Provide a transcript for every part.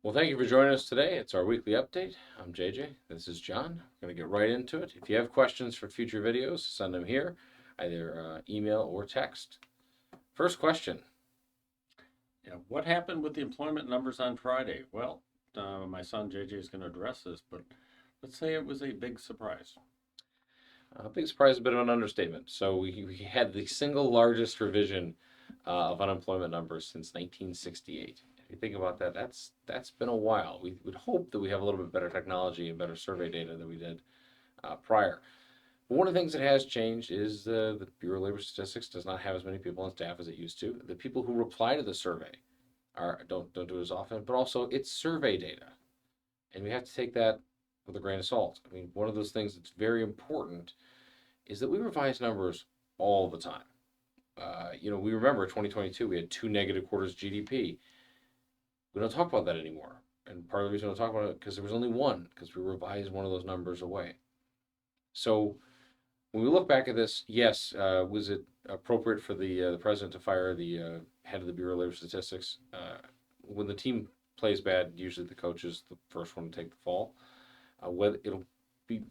Well, thank you for joining us today. It's our weekly update. I'm JJ. This is John. We're going to get right into it. If you have questions for future videos, send them here, either email or text. First question. Yeah, what happened with the employment numbers on Friday? Well, my son JJ is going to address this, but let's say it was a big surprise. Big surprise, a bit of an understatement. So we had the single largest revision of unemployment numbers since 1968. If you think about that, that's been a while. We would hope that we have a little bit better technology and better survey data than we did prior. One of the things that has changed is the Bureau of Labor Statistics does not have as many people on staff as it used to. The people who reply to the survey don't do it as often, but also it's survey data, and we have to take that with a grain of salt. I mean, one of those things that's very important is that we revise numbers all the time. We remember 2022 we had two negative quarters GDP. We don't talk about that anymore, and part of the reason we don't talk about it because there was only one because we revised one of those numbers away. So when we look back at this, yes, was it appropriate for the president to fire the head of the Bureau of Labor Statistics? When the team plays bad, usually the coach is the first one to take the fall. Whether it'll be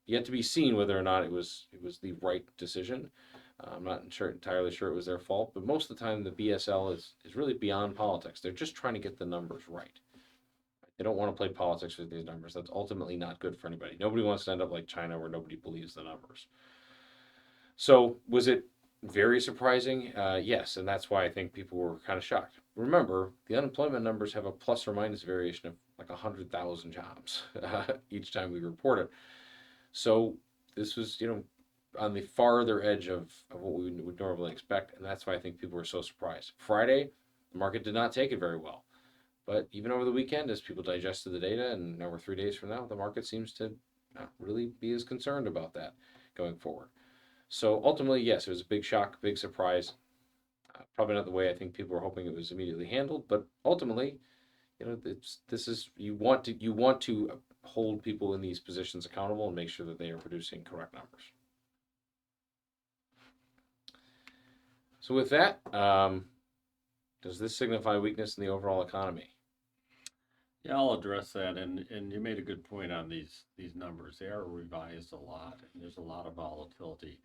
yet to be seen whether or not it was the right decision. I'm not entirely sure it was their fault, but most of the time the BSL is really beyond politics. They're just trying to get the numbers right. They don't want to play politics with these numbers. That's ultimately not good for anybody. Nobody wants to end up like China where nobody believes the numbers. So was it very surprising? Yes, and that's why I think people were kind of shocked. Remember, the unemployment numbers have a plus or minus variation of like 100,000 jobs each time we report it. So this was, on the farther edge of what we would normally expect, and that's why I think people were so surprised. Friday, the market did not take it very well. But even over the weekend, as people digested the data, and now we're 3 days from now, the market seems to not really be as concerned about that going forward. So ultimately, yes, it was a big shock, big surprise. Probably not the way I think people were hoping it was immediately handled, but ultimately, this is you want to hold people in these positions accountable and make sure that they are producing correct numbers. So with that, does this signify weakness in the overall economy? Yeah, I'll address that, and you made a good point on these numbers. They are revised a lot, and there's a lot of volatility.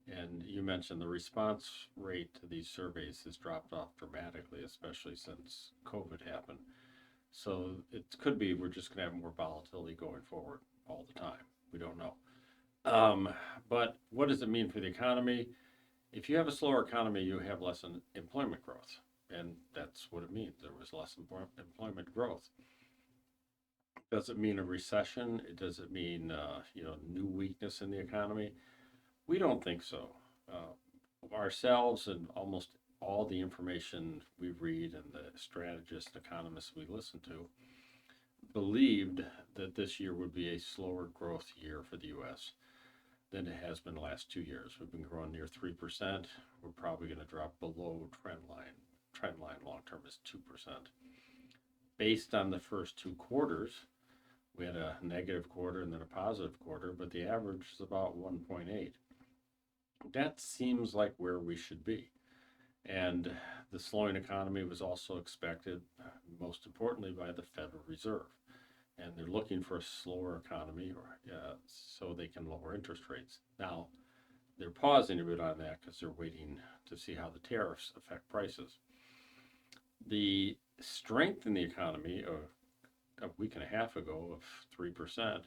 And you mentioned the response rate to these surveys has dropped off dramatically, especially since COVID happened. So it could be we're just going to have more volatility going forward all the time. We don't know. Um, but what does it mean for the economy? If you have a slower economy, you have less employment growth. And that's what it means. There was less employment growth. Does it mean a recession? Does it mean new weakness in the economy? We don't think so. Ourselves and almost all the information we read and the strategists, economists we listen to believed that this year would be a slower growth year for the U.S. than it has been the last 2 years. We've been growing near 3%. We're probably going to drop below trend line. Trend line long term is 2%. Based on the first two quarters, we had a negative quarter and then a positive quarter, but the average is about 1.8. That seems like where we should be. And the slowing economy was also expected, most importantly, by the Federal Reserve. And they're looking for a slower economy so they can lower interest rates. Now, they're pausing a bit on that because they're waiting to see how the tariffs affect prices. The strength in the economy a week and a half ago of 3%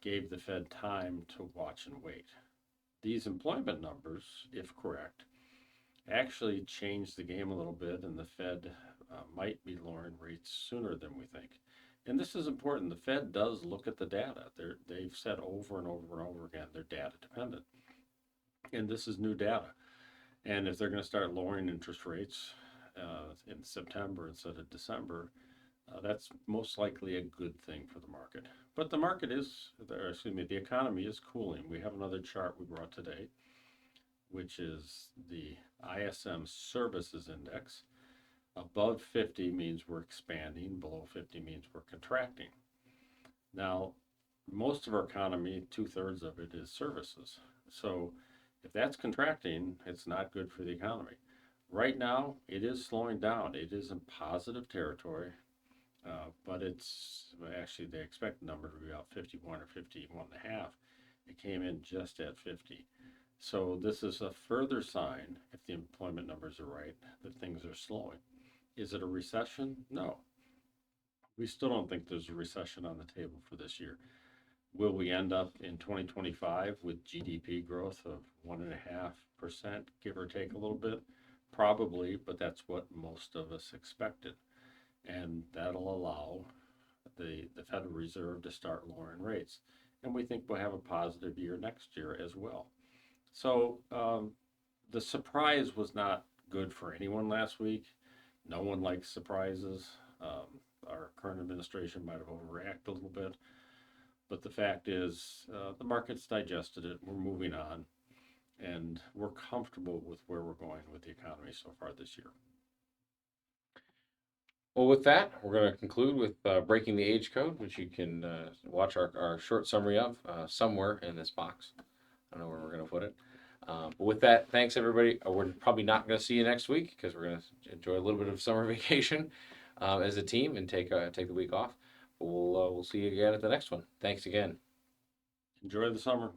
gave the Fed time to watch and wait. These employment numbers, if correct, actually changed the game a little bit, and the Fed might be lowering rates sooner than we think. And this is important. The Fed does look at the data. They've said over and over and over again they're data dependent. And this is new data. And if they're going to start lowering interest rates in September instead of December, that's most likely a good thing for the market. But the market is, excuse me, the economy is cooling. We have another chart we brought today, which is the ISM Services Index. Above 50 means we're expanding, below 50 means we're contracting. Now, most of our economy, 2/3 of it is services. So if that's contracting, it's not good for the economy. Right now, it is slowing down. It is in positive territory. But it's well, actually they expect the number to be about 51 or 51 and a half. It came in just at 50. So this is a further sign, if the employment numbers are right, that things are slowing. Is it a recession? No. We still don't think there's a recession on the table for this year. Will we end up in 2025 with GDP growth of 1.5%, give or take a little bit? Probably, but that's what most of us expected. And that'll allow the Federal Reserve to start lowering rates. And we think we'll have a positive year next year as well. So the surprise was not good for anyone last week. No one likes surprises. Our current administration might have overreacted a little bit, but the fact is, the market's digested it. We're moving on, and we're comfortable with where we're going with the economy so far this year. Well, with that, we're going to conclude with breaking the age code, which you can watch our short summary of somewhere in this box. I don't know where we're going to put it. But with that, thanks everybody. We're probably not going to see you next week because we're going to enjoy a little bit of summer vacation as a team and take the week off. But we'll see you again at the next one. Thanks again. Enjoy the summer.